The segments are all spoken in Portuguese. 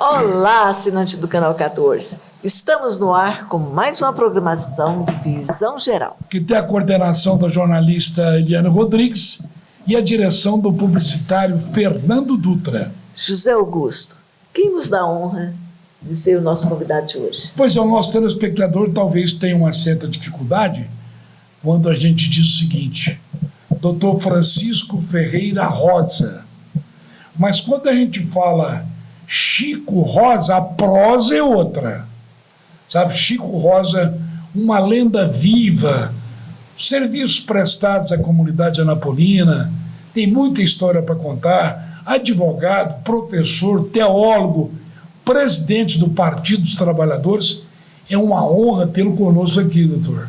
Olá, assinante do Canal 14. Estamos no ar com mais uma programação do Visão Geral, que tem a coordenação da jornalista Eliane Rodrigues e a direção do publicitário Fernando Dutra. José Augusto, quem nos dá a honra de ser o nosso convidado de hoje? Pois é, o nosso telespectador talvez tenha uma certa dificuldade quando a gente diz o seguinte: Dr. Francisco Ferreira Rosa. Mas quando a gente fala Chico Rosa, a prosa é outra. Sabe, Chico Rosa, uma lenda viva, serviços prestados à comunidade anapolina, tem muita história para contar, advogado, professor, teólogo, presidente do Partido dos Trabalhadores. É uma honra tê-lo conosco aqui, doutor.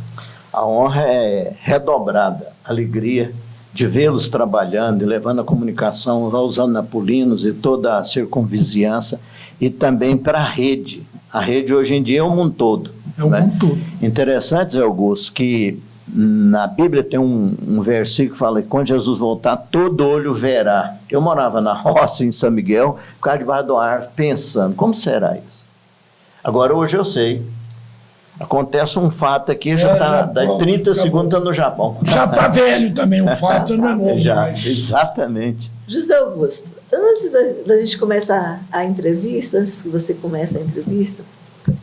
A honra é redobrada, alegria de vê-los trabalhando e levando a comunicação aos anapolinos e toda a circunvizinhança, e também para a rede. A rede hoje em dia é o mundo todo. É o mundo todo. Interessante, Zé Augusto, que na Bíblia tem um versículo que fala que quando Jesus voltar, todo olho verá. Eu morava na roça, em São Miguel, ficava debaixo do ar pensando, como será isso? Agora, hoje eu sei. Acontece um fato aqui, já está, daí 30 segundos no Japão. Já está velho também, o fato não é novo já, mais. Exatamente. José Augusto, antes da gente começar a entrevista, antes que você comece a entrevista,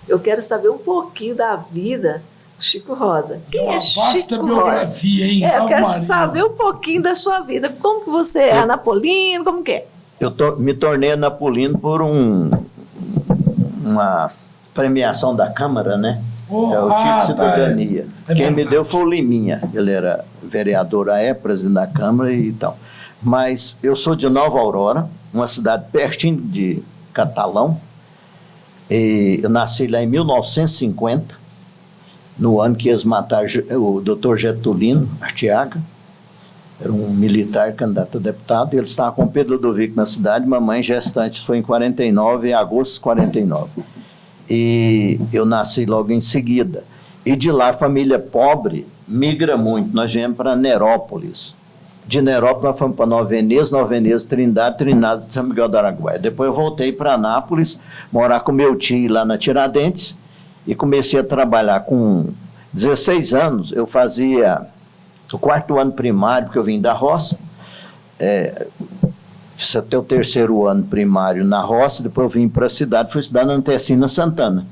eu quero saber um pouquinho da vida do Chico Rosa. Quem é Chico Rosa? Vasta biografia, hein? Eu quero saber um pouquinho da sua vida. Como que você é anapolino, como que é? Eu me tornei anapolino por uma premiação da Câmara, né? É o tipo de cidadania. Quem me deu foi o Liminha. Ele era vereador à época, presidente da Câmara e tal. Mas eu sou de Nova Aurora, uma cidade pertinho de Catalão. E eu nasci lá em 1950, no ano que eles mataram o doutor Getulino Arteaga. Era um militar candidato a deputado. Ele estava com Pedro Ludovico na cidade. Mamãe gestante foi em 49, em agosto de 49. E eu nasci logo em seguida. E de lá, a família pobre migra muito. Nós viemos para Nerópolis. De Nerópolis, nós fomos para Nova Veneza, Trindade, São Miguel do Araguaia. Depois eu voltei para Anápolis, morar com meu tio lá na Tiradentes, e comecei a trabalhar com 16 anos. Eu fazia o 4º ano primário, porque eu vim da roça. Fiz até o 3º ano primário na roça, depois eu vim para a cidade, fui estudar na Antecina Santana,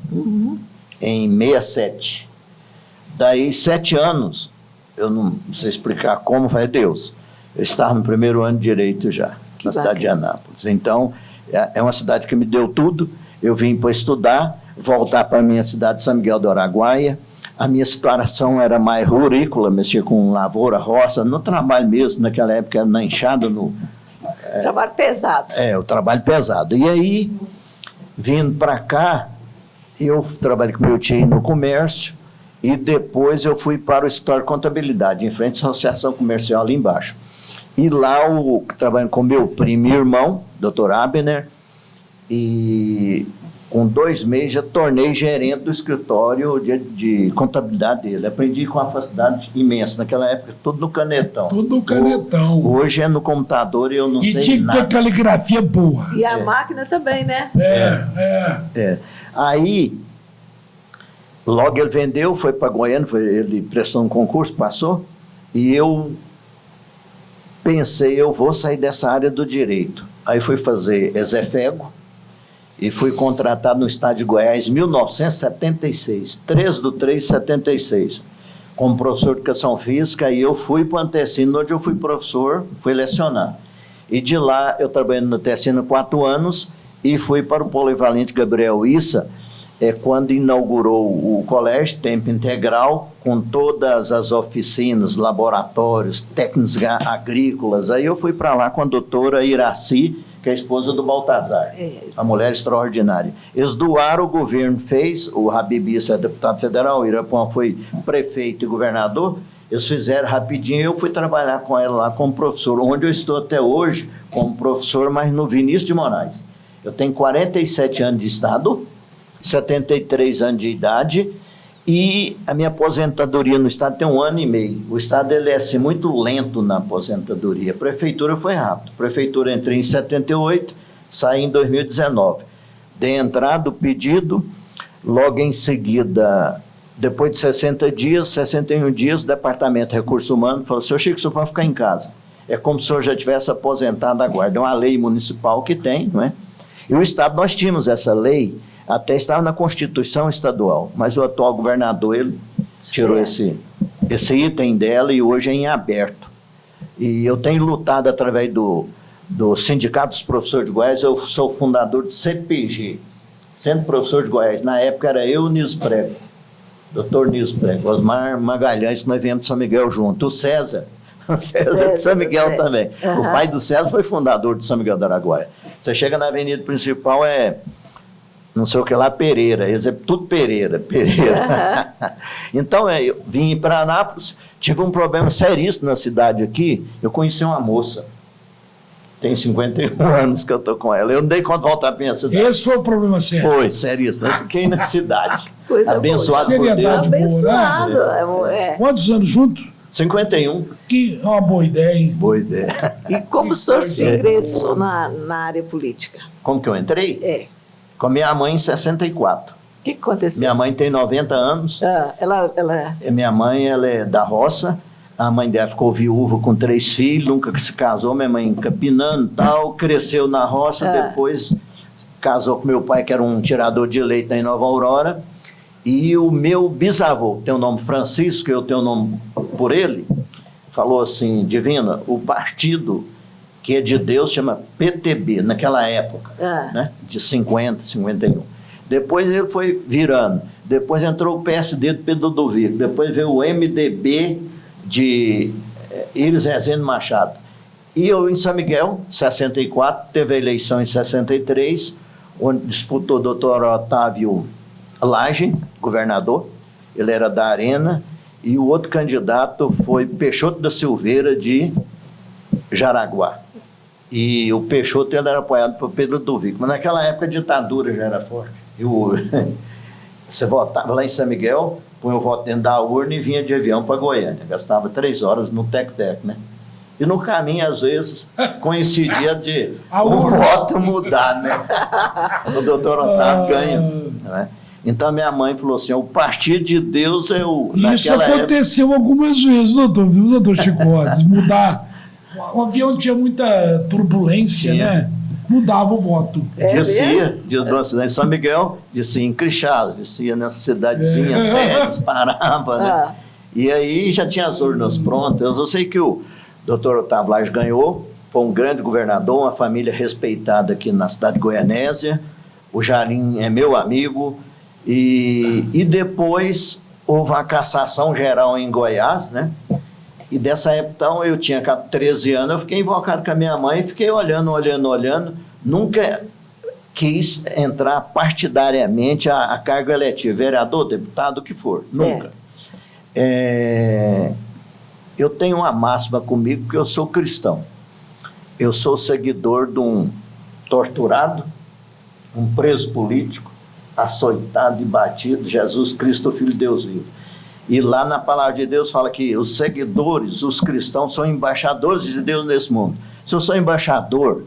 em 67. Daí, 7 anos, eu não sei explicar como, foi Deus. Eu estava no 1º ano de Direito já, na cidade de Anápolis. Então, é uma cidade que me deu tudo. Eu vim para estudar, voltar para a minha cidade de São Miguel do Araguaia. A minha situação era mais rurícola, mexia com lavoura, roça, no trabalho mesmo, naquela época, na enxada, trabalho pesado. O trabalho pesado. E aí, vindo para cá, eu trabalhei com meu tio no comércio e depois eu fui para o escritório de contabilidade, em frente à associação comercial ali embaixo. E lá, trabalhando com meu primo e irmão, Dr. Abner, e com 2 meses já tornei gerente do escritório de contabilidade dele. Aprendi com uma facilidade imensa. Naquela época, tudo no canetão. Tudo no canetão. Hoje é no computador e eu não sei nada. E tinha que ter caligrafia boa. E a máquina também, né? Aí, logo ele vendeu, foi para Goiânia, ele prestou um concurso, passou, e eu pensei, eu vou sair dessa área do direito. Aí fui fazer Exefego, e fui contratado no estado de Goiás em 1976, 3/3/76, como professor de educação física, e eu fui para o Antecina, onde eu fui professor, fui lecionar. E de lá eu trabalhei no Antecina 4 anos e fui para o Polivalente Gabriel Issa, quando inaugurou o colégio, tempo integral, com todas as oficinas, laboratórios, técnicos agrícolas. Aí eu fui para lá com a doutora Iraci, que é a esposa do Baltazar, a mulher extraordinária. Eles doaram, o governo fez, o Habib Issa é deputado federal, o Irapuã foi prefeito e governador, eles fizeram rapidinho, eu fui trabalhar com ela lá como professor, onde eu estou até hoje como professor, mas no Vinícius de Moraes. Eu tenho 47 anos de estado, 73 anos de idade, e a minha aposentadoria no estado tem 1 ano e meio. O estado ele é assim, muito lento na aposentadoria. A prefeitura foi rápido. A prefeitura entrei em 78, saí em 2019. Dei entrada, o pedido, logo em seguida, depois de 60 dias, 61 dias, o Departamento de Recursos Humanos falou: Seu Chico, o senhor pode ficar em casa. É como se o senhor já tivesse aposentado a guarda. É uma lei municipal que tem, não é? E o Estado, nós tínhamos essa lei, até estava na Constituição Estadual, mas o atual governador, ele tirou esse item dela e hoje é em aberto. E eu tenho lutado através do Sindicato dos Professores de Goiás. Eu sou fundador do CPG, Centro Professor de Goiás. Na época era eu, Niso Prego, doutor Niso Prego, Osmar Magalhães, que nós viemos de São Miguel junto, o César é de São Miguel também. O pai do César foi fundador de São Miguel do Araguaia. Você chega na avenida principal, não sei o que lá, Pereira, eles é tudo Pereira. Então, eu vim para Anápolis, tive um problema seríssimo na cidade aqui. Eu conheci uma moça, tem 51 anos que eu estou com ela. Eu não dei conta de voltar para minha cidade. Esse foi o problema sério. Foi, seríssimo. Eu fiquei na cidade. Coisa abençoado boa. por Deus. Abençoado. Quantos anos juntos? 51. Que é uma boa ideia, hein? Boa ideia. E como o senhor se ingressou na área política? Como que eu entrei? Com a minha mãe em 64. O que aconteceu? Minha mãe tem 90 anos. Minha mãe, ela é da roça. A mãe dela ficou viúva com 3 filhos, nunca se casou. Minha mãe capinando e tal, cresceu na roça, depois casou com meu pai, que era um tirador de leite em Nova Aurora. E o meu bisavô, tem o nome Francisco, eu tenho o nome por ele, falou assim: Divina, o partido que é de Deus chama PTB, naquela época, né, de 50, 51. Depois ele foi virando, depois entrou o PSD do Pedro Ludovico, depois veio o MDB de Iris Rezende Machado. E eu em São Miguel, 64, teve a eleição em 63, onde disputou o doutor Otávio Lage, governador, ele era da Arena, e o outro candidato foi Peixoto da Silveira, de Jaraguá. E o Peixoto, ele era apoiado por Pedro Ludovico, mas naquela época a ditadura já era forte. Você votava lá em São Miguel, punha o voto dentro da urna e vinha de avião para Goiânia, gastava 3 horas no tec-tec, né? E no caminho, às vezes, coincidia de o voto mudar, né? O doutor Otávio ganha, né? Então, minha mãe falou assim: o partido de Deus é o... Isso aconteceu algumas vezes, doutor Chico Rosa, mudar. O avião tinha muita turbulência, né? Mudava o voto. Descia em São Miguel, descia em Crixás, descia nessa cidadezinha, Séries, parava, né? E aí já tinha as urnas prontas. Eu sei que o doutor Otávio Lage ganhou, foi um grande governador, uma família respeitada aqui na cidade de Goianésia. O Jarim é meu amigo. E depois houve uma cassação geral em Goiás, né? E dessa época, então, eu tinha 13 anos, eu fiquei invocado com a minha mãe, fiquei olhando. Nunca quis entrar partidariamente a cargo eletivo, vereador, deputado, o que for. Certo. Nunca. Eu tenho uma máxima comigo, porque eu sou cristão. Eu sou seguidor de um torturado, um preso político, açoitado e batido, Jesus Cristo, Filho de Deus vivo. E lá na palavra de Deus fala que os seguidores, os cristãos, são embaixadores de Deus nesse mundo. Se eu sou embaixador,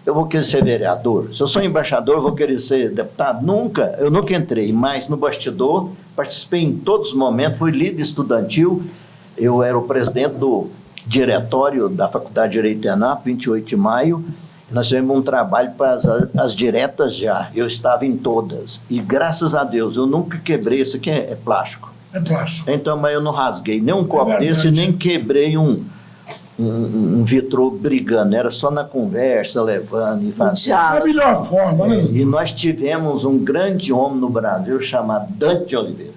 eu vou querer ser vereador. Se eu sou embaixador, eu vou querer ser deputado. Eu nunca entrei, mas no bastidor, participei em todos os momentos, fui líder estudantil, eu era o presidente do diretório da Faculdade de Direito de Anápolis, 28 de maio, nós tivemos um trabalho para as diretas já, eu estava em todas, e graças a Deus, eu nunca quebrei, isso aqui é plástico. É plástico. Então, mas eu não rasguei nem um copo desse, nem quebrei um vitrô brigando, era só na conversa, levando e fazendo. É a melhor forma, né? E nós tivemos um grande homem no Brasil chamado Dante de Oliveira.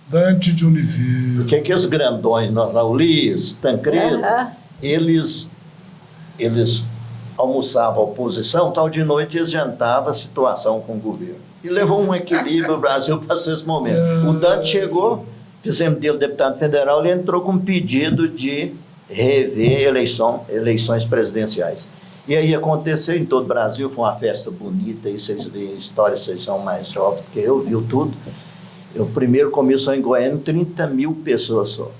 Dante de Oliveira. Porque aqueles grandões, Raulis, Tancredo, eles almoçavam a oposição, tal de noite eles jantavam a situação com o governo. E levou um equilíbrio o Brasil para esse momento. O Dante chegou, fizemos dele deputado federal, ele entrou com um pedido de rever eleições presidenciais. E aí aconteceu em todo o Brasil, foi uma festa bonita, aí vocês veem a história, vocês são mais jovens, porque eu vi tudo. O primeiro começou em Goiânia, 30 mil pessoas só.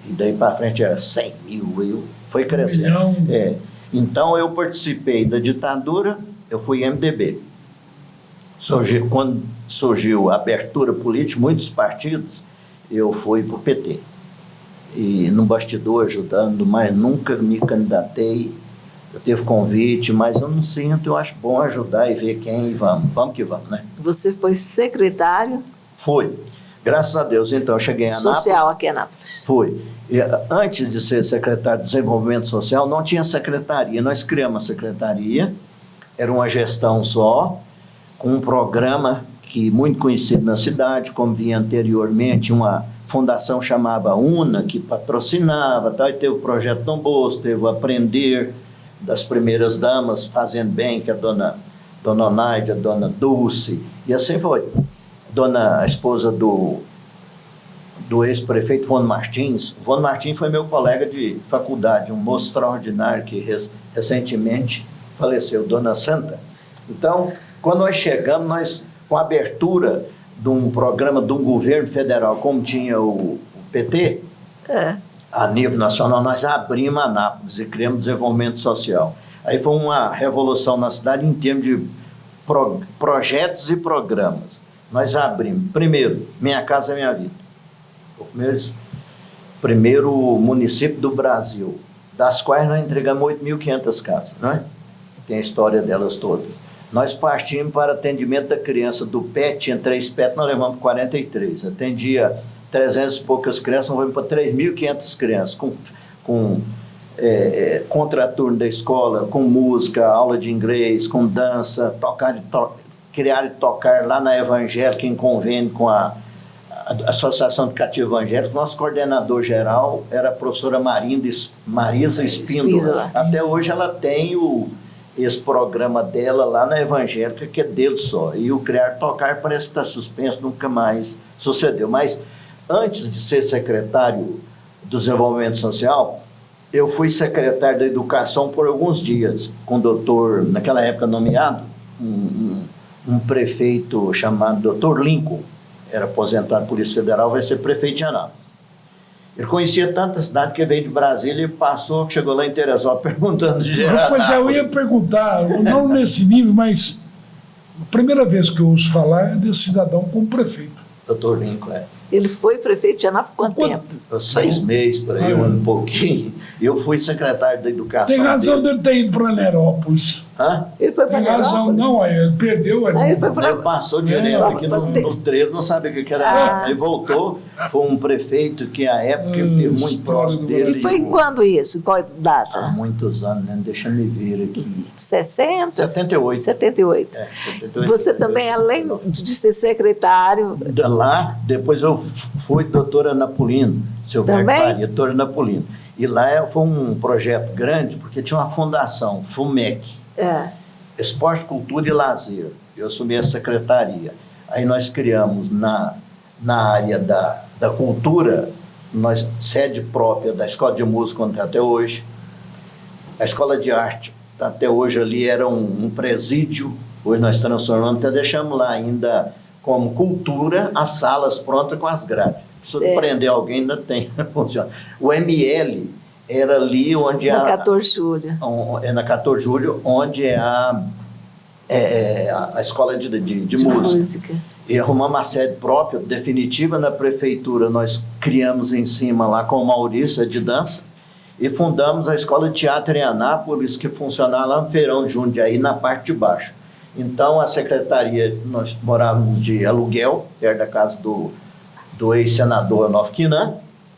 E daí para frente era 100 mil, foi crescendo. Então eu participei da ditadura, eu fui MDB. Quando surgiu a abertura política, muitos partidos, eu fui para o PT. E no bastidor ajudando, mas nunca me candidatei. Eu tive convite, mas eu não sinto, eu acho bom ajudar e ver quem, e vamos que vamos, né? Você foi secretário? Foi. Graças a Deus, então, eu cheguei em Anápolis. Social aqui em Anápolis. Foi. E, antes de ser secretário de Desenvolvimento Social, não tinha secretaria. Nós criamos a secretaria, era uma gestão só, com um programa que muito conhecido na cidade, como vinha anteriormente, uma fundação chamava UNA, que patrocinava, tal, e teve o Projeto Dom Bosco, teve o Aprender, das primeiras damas, Fazendo Bem, que é a dona Onaide, a dona Dulce, e assim foi. A esposa do ex-prefeito Vono Martins. Vono Martins foi meu colega de faculdade, um moço extraordinário que recentemente faleceu, dona Santa. Então, quando nós chegamos, com a abertura de um programa de um governo federal, como tinha o PT, a nível nacional, nós abrimos Anápolis e criamos desenvolvimento social. Aí foi uma revolução na cidade em termos de projetos e programas. Nós abrimos, primeiro, Minha Casa Minha Vida. O primeiro município do Brasil, das quais nós entregamos 8.500 casas, não é? Tem a história delas todas. Nós partimos para atendimento da criança do PET, tinha 3 PET, nós levamos 43. Atendia 300 e poucas crianças, nós levamos para 3.500 crianças, com contraturno da escola, com música, aula de inglês, com dança, criar e tocar lá na Evangélica, em convênio com a Associação Educativa Evangélica. Nosso coordenador geral era a professora Marisa Espíndola. Até hoje ela tem esse programa dela lá na Evangélica, que é dele só. E o Criar Tocar parece que está suspenso, nunca mais sucedeu. Mas antes de ser secretário do Desenvolvimento Social, eu fui secretário da Educação por alguns dias, com o doutor, naquela época nomeado, um prefeito chamado doutor Lincoln, era aposentado da Polícia Federal, vai ser prefeito de Anápolis. Ele conhecia tanta cidade que veio de Brasília e passou, chegou lá em Teresópolis perguntando de geral. Pois é, eu ia perguntar, não nesse nível, mas a primeira vez que eu ouço falar é desse cidadão como prefeito. Doutor Lincoln, Ele foi prefeito de Anápolis quanto tempo? 6 meses, por aí, um pouquinho. Eu fui secretário da Educação. Tem razão dele ter ido para Nerópolis. Hã? Ele foi para Tem razão, não, ele perdeu. Ele foi pra... Ele passou direto aqui no trevo, não sabia o que era. Aí voltou, foi um prefeito que à época teve muito próximo dele. E foi quando isso? Qual data? Há muitos anos, né? Deixa me ver aqui. 60? 78. 78. 78. Você também, além de ser secretário... Lá, depois eu fui doutora Napolino, doutora Napolino. E lá foi um projeto grande, porque tinha uma fundação, FUMEC, Esporte, Cultura e Lazer. Eu assumi a secretaria. Aí nós criamos na área da cultura, sede própria da Escola de Música, onde até hoje. A Escola de Arte, até hoje ali era um presídio, hoje nós transformamos, até deixamos lá ainda como cultura as salas prontas com as grades. Se surpreender alguém, ainda tem, funciona. O ML era ali onde na 14 de julho. É na 14 de julho, onde é a escola de música. E arrumamos uma sede própria, definitiva, na prefeitura. Nós criamos em cima lá com o Maurício, de dança, e fundamos a Escola de Teatro em Anápolis, que funcionava lá no Feirão de Jundiaí, na parte de baixo. Então, a secretaria, nós morávamos de aluguel, perto da casa do ex-senador Onofre Quinan.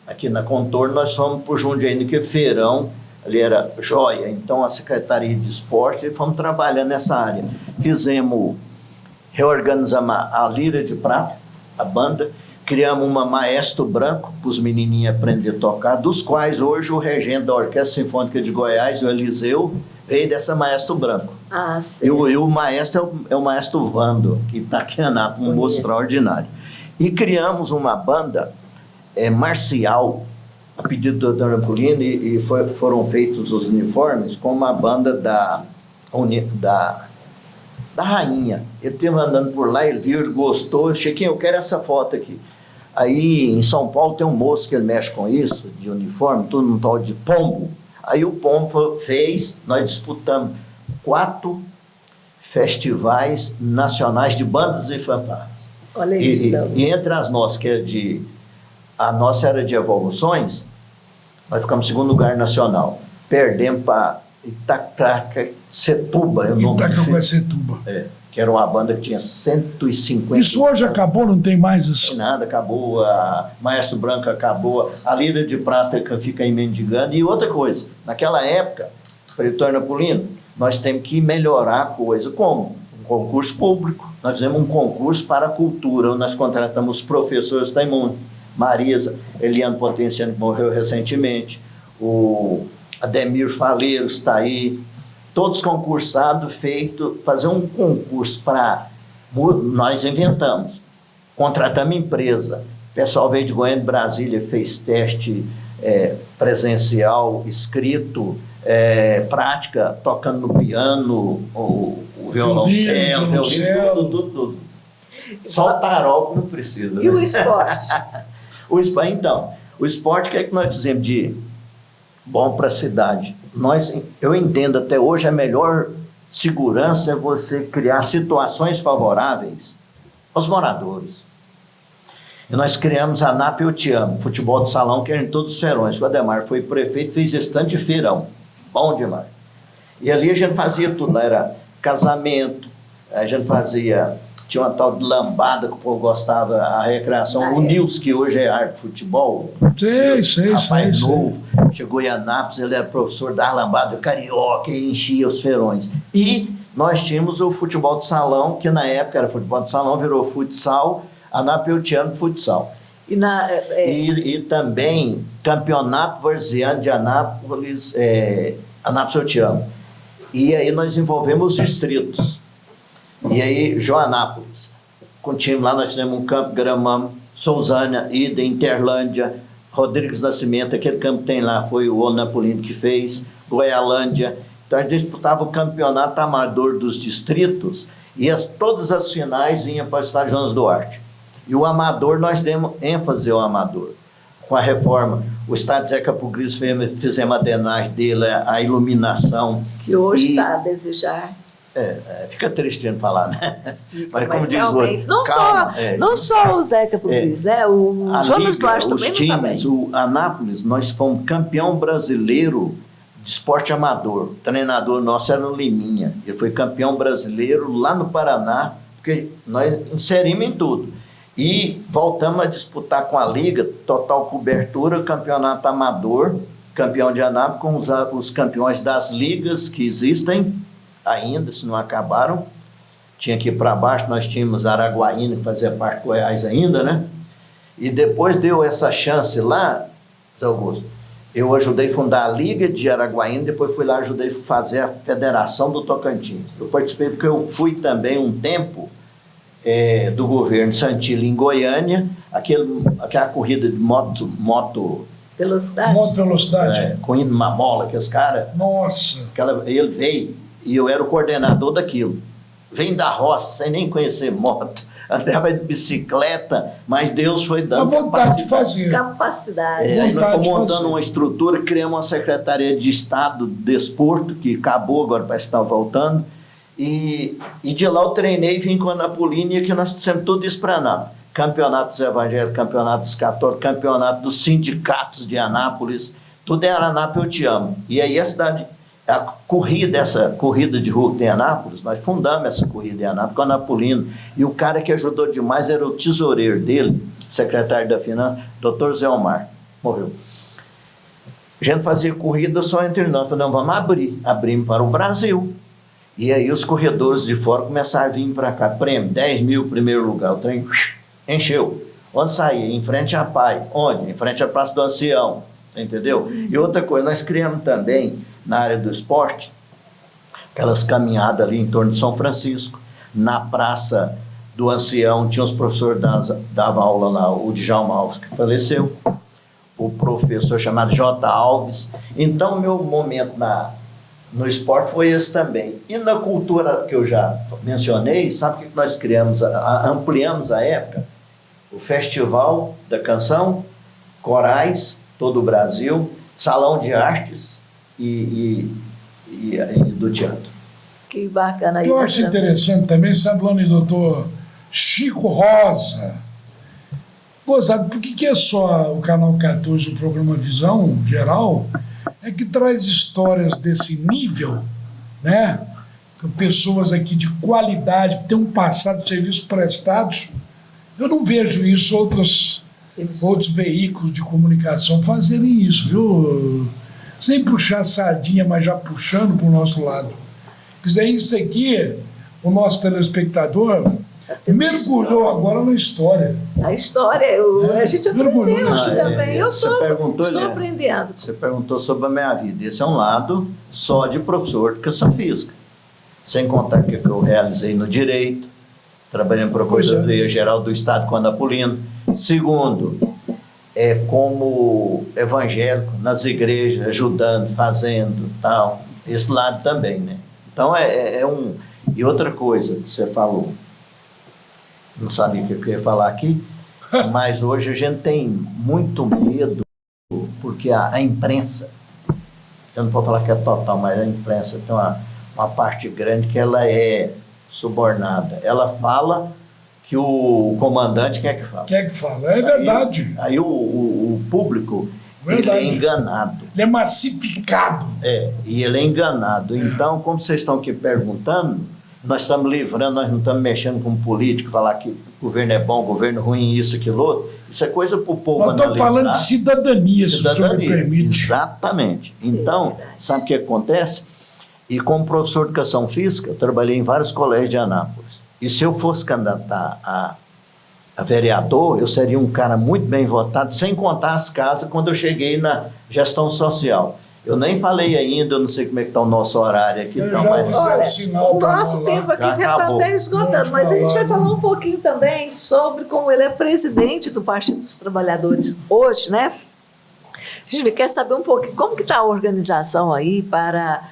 Aqui na Contorno, nós fomos para o Jundiaí, que Feirão, ali era joia. Então, a Secretaria de Esporte, e fomos trabalhando nessa área. Reorganizamos a Lira de Prata, a banda, criamos uma Maestro Branco, para os menininhos aprenderem a tocar, dos quais hoje o regente da Orquestra Sinfônica de Goiás, o Eliseu, veio dessa Maestro Branco. E o maestro é o Maestro Vando, que está aqui em Anápolis, um moço extraordinário. E criamos uma banda marcial, a pedido do Dr. Napolino, e foram feitos os uniformes com uma banda da Rainha. Ele esteve andando por lá, ele viu, ele gostou. Chiquinho, eu quero essa foto aqui. Aí em São Paulo tem um moço que ele mexe com isso, de uniforme, tudo num tal de Pombo. Aí o Pombo fez, nós disputamos 4 festivais nacionais de bandas e fanfarras. Olha isso. E entre as nossas, a nossa era de evoluções, nós ficamos em segundo lugar nacional. Perdemos para Itaquaquecetuba. Itaquaquecetuba. Que era uma banda que tinha 150... Isso hoje acabou, não tem mais isso? Não tem nada, acabou. A Maestro Branco acabou. A Lira de Prata fica aí mendigando. E outra coisa, naquela época, Pretor Napolino, nós temos que melhorar a coisa. Como? Um concurso público. Nós fizemos um concurso para a cultura, onde nós contratamos os professores Taimundo, Marisa, Eliane Potenciano, que morreu recentemente, o Ademir Faleiros está aí, todos concursados, fazer um concurso para... Nós inventamos, contratamos empresa, o pessoal veio de Goiânia, de Brasília, fez teste presencial, escrito, prática, tocando no piano, o violoncelo, tudo. Só o tarol que não precisa. E né? O esporte? Então, o esporte, o que é que nós fizemos de bom para a cidade? Eu entendo até hoje a melhor segurança é você criar situações favoráveis aos moradores. E nós criamos a NAP Eu Te Amo, futebol de salão, que era em todos os feirões. O Ademar foi prefeito, fez estante de feirão. Bom demais. E ali a gente fazia tudo, lá era casamento, a gente tinha uma tal de lambada que o povo gostava, a recreação, o Nils, que hoje é arte de futebol, rapaz novo, chegou em Anápolis, ele era professor da lambada carioca e enchia os feirões. E nós tínhamos o futebol de salão, que na época era futebol de salão, virou futsal, Anápolis Eu Te Amo futsal. E também campeonato varziano de Anápolis, Anápolis Eu Te Amo. E aí nós desenvolvemos os distritos. E aí, Joanápolis, com o time lá, nós tivemos um campo, gramamos, Sousânia, Ida, Interlândia, Rodrigues Nascimento, aquele campo que tem lá, foi o Napolino que fez, Goialândia. Então, a gente disputava o campeonato amador dos distritos e todas as finais vinham para o estádio Jonas Duarte. E o amador, nós demos ênfase ao amador. Com a reforma, o estádio Zeca Pugris fizemos a drenagem dele, a iluminação. Que hoje está a desejar. Fica triste de falar, né? Mas como diz o outro, não só o Zeca Pugris, né? O Jonas Duarte também não está bem. O Anápolis, nós fomos campeão brasileiro de esporte amador. O treinador nosso era o Liminha. Ele foi campeão brasileiro lá no Paraná, porque nós inserimos em tudo. E voltamos a disputar com a Liga, total cobertura, campeonato amador, campeão de Anápolis, com os campeões das ligas que existem ainda, se não acabaram. Tinha que ir para baixo, nós tínhamos Araguaína, que fazia parte do Goiás ainda, né? E depois deu essa chance lá, Zé Augusto, eu ajudei a fundar a Liga de Araguaína, depois fui lá, ajudei a fazer a Federação do Tocantins. Eu participei porque eu fui também um tempo do governo Santilli em Goiânia, aquela corrida de moto velocidade. Moto velocidade. Correndo uma mola, que os caras... Nossa! Ele veio e eu era o coordenador daquilo. Vem da roça, sem nem conhecer moto, andava de bicicleta, mas Deus foi dando capacidade. Nós fomos montando uma estrutura, criamos uma Secretaria de Estado de Desporto, que acabou, agora parece que está voltando, e de lá eu treinei, vim com a Napolina, que nós fizemos tudo isso para Anápolis. Campeonato dos Evangélicos, Campeonato dos Católicos, Campeonato dos Sindicatos de Anápolis, tudo em Anápolis Eu Te Amo. E aí essa corrida de rua que tem em Anápolis, nós fundamos essa corrida em Anápolis com a Napolina. E o cara que ajudou demais era o tesoureiro dele, secretário da Finança, Dr. Zé Omar, morreu. A gente fazia corrida só entre nós, falamos, vamos abrimos para o Brasil. E aí os corredores de fora começaram a vir para cá, prêmio, 10 mil, primeiro lugar, o trem encheu. Onde saía? Em frente à PAI. Onde? Em frente à Praça do Ancião, entendeu? E outra coisa, nós criamos também, na área do esporte, aquelas caminhadas ali em torno de São Francisco, na Praça do Ancião, tinha os professores dava aula lá, o Djalma Alves, que faleceu, o professor chamado J. Alves. Então, o meu momento no esporte foi esse também. E na cultura que eu já mencionei, sabe o que nós criamos, ampliamos a época? O Festival da Canção, corais, todo o Brasil, Salão de Artes e do teatro. Que bacana aí. Eu acho interessante também, sabe, Lani, doutor Chico Rosa. Gozado, por que é só o Canal 14, o programa Visão Geral, é que traz histórias desse nível, né? Pessoas aqui de qualidade, que têm um passado de serviços prestados. Eu não vejo isso outros veículos de comunicação fazerem isso, viu? Sem puxar a sardinha, mas já puxando para o nosso lado. Quer dizer, isso aqui, o nosso telespectador mergulhou agora na história. A história, a gente aprendeu aqui também. Eu estou aprendendo. Você perguntou sobre a minha vida. Esse é um lado só de professor de educação física. Sem contar que eu realizei no direito, trabalhei na Procuradoria Geral do Estado com Ana Pulino. Segundo, como evangélico nas igrejas, ajudando, fazendo, tal. Esse lado também, né? Então, E outra coisa que você falou, não sabia o que eu ia falar aqui, mas hoje a gente tem muito medo, porque a imprensa, eu não vou falar que é total, mas a imprensa tem uma parte grande que ela é subornada. Ela fala que o comandante quer que fala. Quer que fala, é verdade. Aí o público, ele é enganado. Ele é massificado. E ele é enganado. Então, como vocês estão aqui perguntando, nós estamos livrando, nós não estamos mexendo com político, falar que o governo é bom, o governo ruim, isso, aquilo, outro. Isso é coisa para o povo analisar. Nós estamos falando de cidadania, se o senhor me permite. Exatamente. Então, sabe o que acontece? E como professor de educação física, eu trabalhei em vários colégios de Anápolis. E se eu fosse candidatar a vereador, eu seria um cara muito bem votado, sem contar as casas, quando eu cheguei na gestão social. Eu nem falei ainda, eu não sei como é que está o nosso horário aqui. Então, o nosso tempo aqui já está até esgotando, mas a gente vai falar um pouquinho também sobre como ele é presidente do Partido dos Trabalhadores hoje, né? A gente quer saber um pouquinho como que está a organização aí para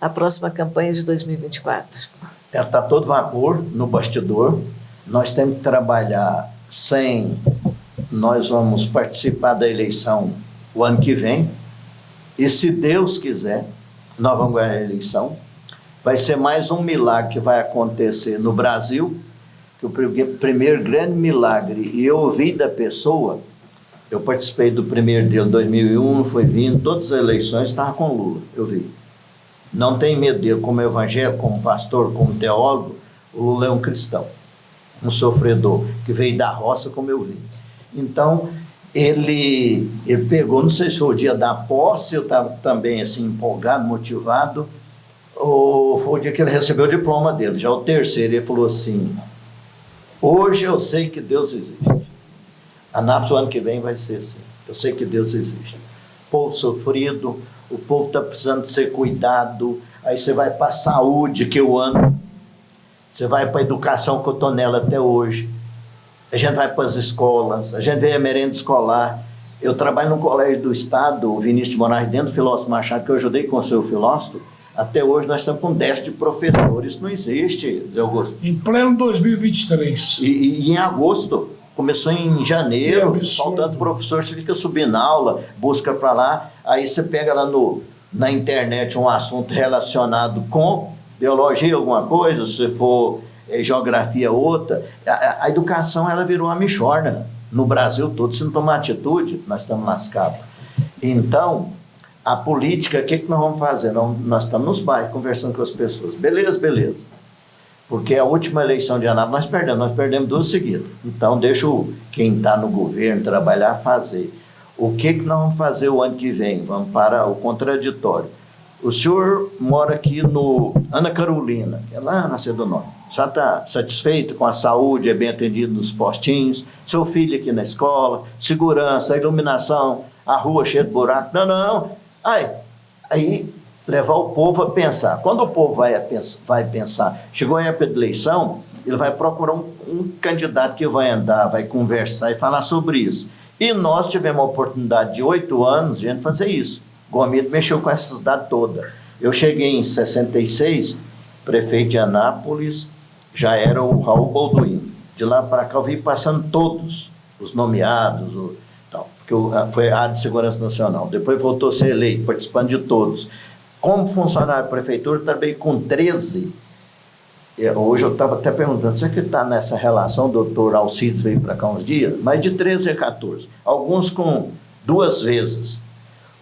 a próxima campanha de 2024. Ela está todo vapor no bastidor. Nós temos que trabalhar nós vamos participar da eleição o ano que vem. E se Deus quiser, nós vamos ganhar a eleição. Vai ser mais um milagre que vai acontecer no Brasil, que o primeiro grande milagre, e eu ouvi da pessoa, eu participei do primeiro dele em 2001, foi vindo, todas as eleições estava com Lula, eu vi. Não tem medo dele, como evangélico, como pastor, como teólogo, o Lula é um cristão, um sofredor, que veio da roça, como eu vi. Então, ele pegou, não sei se foi o dia da posse, eu estava também assim, empolgado, motivado, ou foi o dia que ele recebeu o diploma dele, já o terceiro, ele falou assim, hoje eu sei que Deus existe. Anápolis o ano que vem vai ser assim, eu sei que Deus existe. Povo sofrido, o povo está precisando ser cuidado, aí você vai para a saúde, que eu amo, você vai para a educação, que eu estou nela até hoje, a gente vai para as escolas, a gente vê a merenda escolar. Eu trabalho no Colégio do Estado, o Vinícius de Moraes, dentro do Filósofo Machado, que eu ajudei com o seu filósofo. Até hoje nós estamos com déficit de professores. Isso não existe, Zé Augusto. Em pleno 2023. E em agosto, começou em janeiro, faltando professor, você fica subindo aula, busca para lá, aí você pega lá na internet um assunto relacionado com biologia, alguma coisa, se for geografia outra, a educação ela virou uma mixorna no Brasil todo. Se não tomar atitude, nós estamos lascados. Então, a política, o que nós vamos fazer? Nós estamos nos bairros conversando com as pessoas. Beleza. Porque a última eleição de Anápolis nós perdemos 2 seguidas. Então, deixa quem está no governo trabalhar, fazer. O que nós vamos fazer o ano que vem? Vamos para o contraditório. O senhor mora aqui no Ana Carolina, que é lá na Cedo Norte. Já está satisfeito com a saúde, é bem atendido nos postinhos, seu filho aqui na escola, segurança, iluminação, a rua cheia de buraco. Não. Aí levar o povo a pensar. Quando o povo vai pensar, chegou a época de eleição, ele vai procurar um candidato que vai andar, vai conversar e falar sobre isso. E nós tivemos a oportunidade de 8 anos de a gente fazer isso. Gomes mexeu com essa cidade toda. Eu cheguei em 66, prefeito de Anápolis, já era o Raul Balduino. De lá para cá eu vi passando todos os nomeados, porque foi a área de segurança nacional. Depois voltou a ser eleito, participando de todos. Como funcionário da prefeitura, trabalhei com 13. Hoje eu estava até perguntando, você que está nessa relação, o doutor Alcides veio para cá uns dias, mas de 13 a 14. Alguns com 2 vezes,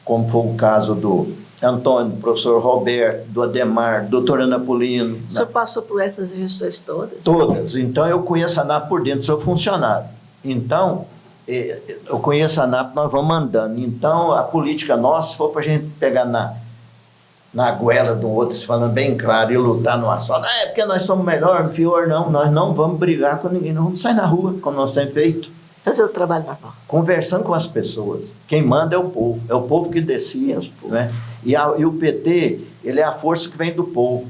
como foi o caso do Antônio, do professor Roberto, do Ademar, do doutor Anapolino. O senhor passou por essas gestões todas? Todas. Então, eu conheço a ANAP por dentro, sou funcionário. Então, eu conheço a ANAP, nós vamos andando. Então, a política nossa, se for para a gente pegar na goela do outro, se falando bem claro, e lutar no assunto, é porque nós somos melhor, pior, não. Nós não vamos brigar com ninguém, nós vamos sair na rua, como nós temos feito. Fazer o trabalho normal. Conversando com as pessoas. Quem manda é o povo que decide. Né? E o PT, ele é a força que vem do povo.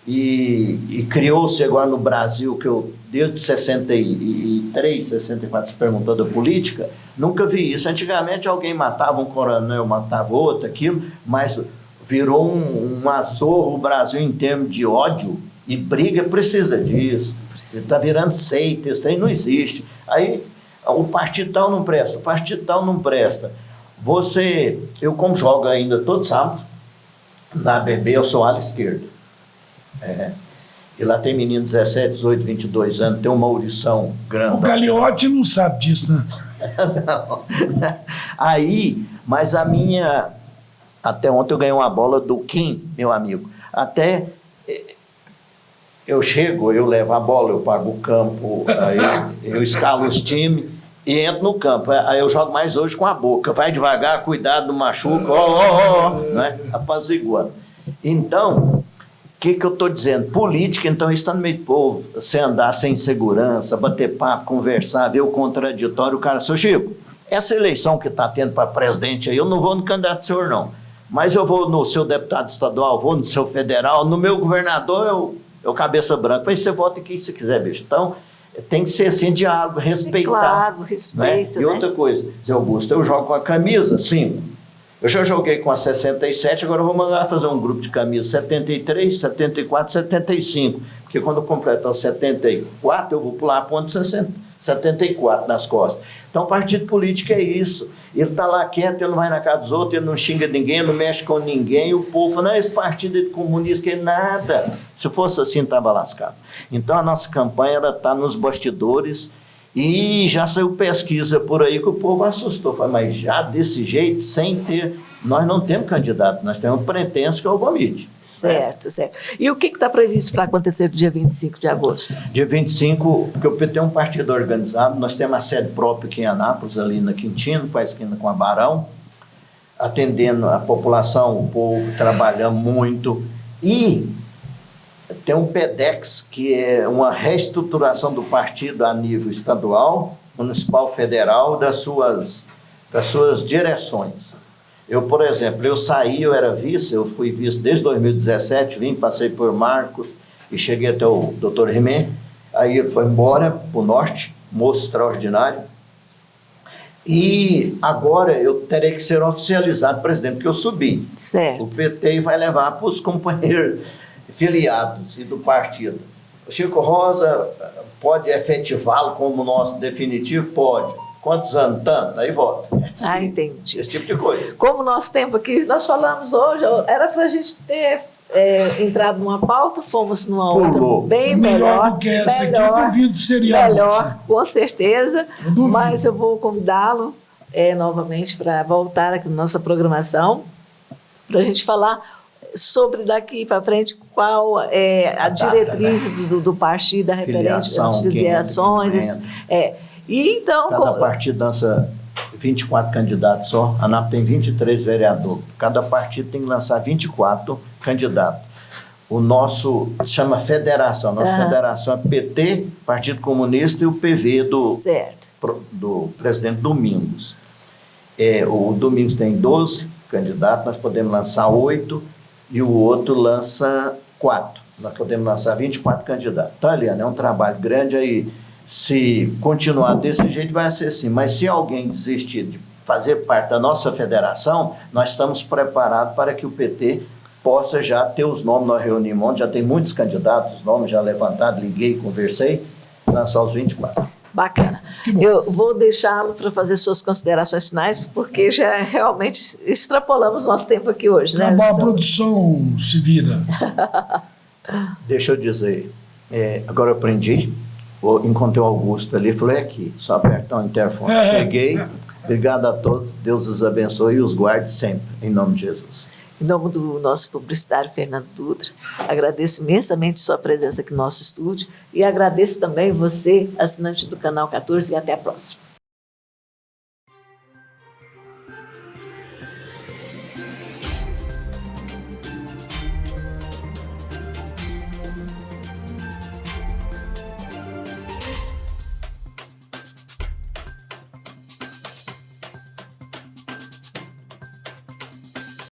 E criou-se agora no Brasil, que eu, desde 63, 64, se perguntou da política, nunca vi isso. Antigamente alguém matava um coronel, matava outro, aquilo, mas virou um azorro o Brasil em termos de ódio e briga, precisa disso. Está virando seita, isso aí não existe. Aí o partido tal não presta, o partido tal não presta. Eu como jogo ainda todo sábado, na BB eu sou ala esquerda. E lá tem menino de 17, 18, 22 anos, tem um Maurição grande. O Gagliotti não sabe disso, né? Não. Aí, mas até ontem eu ganhei uma bola do Kim, meu amigo. Até eu levo a bola, eu pago o campo, aí eu escalo os times e entro no campo. Aí eu jogo mais hoje com a boca. Vai devagar, cuidado, não machuca, né? Apaziguando. Então, o que eu estou dizendo? Política, então, está no meio do povo. Você andar sem segurança, bater papo, conversar, ver o contraditório, o cara, seu Chico, essa eleição que está tendo para presidente aí, eu não vou no candidato do senhor, não. Mas eu vou no seu deputado estadual, vou no seu federal, no meu governador, eu cabeça branca. Aí você vota em quem você quiser, bicho. Então, tem que ser assim, diálogo, respeitar. Claro, respeito, né? E outra coisa, Zé Augusto, eu jogo com a camisa 5. Eu já joguei com a 67, agora eu vou mandar fazer um grupo de camisa 73, 74, 75. Porque quando eu completar o 74, eu vou pular a ponte 74 nas costas. Então, partido político é isso. Ele está lá quieto, ele não vai na casa dos outros, ele não xinga ninguém, não mexe com ninguém. O povo, não, esse partido é comunista, que é nada. Se fosse assim, estava lascado. Então, a nossa campanha está nos bastidores e já saiu pesquisa por aí que o povo assustou. Falei, mas já desse jeito, sem ter... Nós não temos candidato, nós temos um pretenso que é o Gomide. Certo, certo. E o que está previsto para acontecer no dia 25 de agosto? Dia 25, porque o PT é um partido organizado, nós temos a sede própria aqui em Anápolis, ali na Quintino, com a esquina com a Barão, atendendo a população, o povo, trabalhando muito. E tem um PEDEX, que é uma reestruturação do partido a nível estadual, municipal, federal, das suas direções. Eu, por exemplo, eu era vice, eu fui vice desde 2017, passei por Marcos e cheguei até o doutor Rimé, aí ele foi embora para o norte, moço extraordinário, e agora eu terei que ser oficializado presidente, porque eu subi. Certo. O PT vai levar para os companheiros filiados e do partido. O Chico Rosa pode efetivá-lo como nosso definitivo? Pode. Quantos anos? Tanto? Aí vota. Sim, entendi. Esse tipo de coisa. Como o nosso tempo aqui, nós falamos hoje, era para a gente ter entrado numa pauta, fomos numa outra bem melhor. Do que essa aqui, eu duvido seriado. Melhor, com certeza. Mas eu vou convidá-lo novamente para voltar aqui na nossa programação, para a gente falar sobre daqui para frente qual é a diretriz, né, do partido, a referente às filiações. E então, cada partido lança 24 candidatos só. A ANAP tem 23 vereadores. Cada partido tem que lançar 24 candidatos. O nosso chama federação. A nossa federação é PT, Partido Comunista, e o PV do presidente Domingos. O Domingos tem 12 candidatos, nós podemos lançar 8 e o outro lança 4. Nós podemos lançar 24 candidatos. Então, Eliane, é um trabalho grande aí. Se continuar desse jeito, vai ser assim. Mas se alguém desistir de fazer parte da nossa federação, nós estamos preparados para que o PT possa já ter os nomes. Nós reunimos ontem, já tem muitos candidatos, os nomes já levantados, liguei, conversei, lançar os 24. Bacana. Eu vou deixá-lo para fazer suas considerações finais, porque já realmente extrapolamos nosso tempo aqui hoje, né? A produção se vira. Deixa eu dizer, agora eu aprendi, encontrei o Augusto ali, falei aqui, só apertar o interfone. Cheguei, obrigado a todos, Deus os abençoe e os guarde sempre, em nome de Jesus. Em nome do nosso publicitário Fernando Dutra, agradeço imensamente sua presença aqui no nosso estúdio e agradeço também você, assinante do Canal 14, e até a próxima.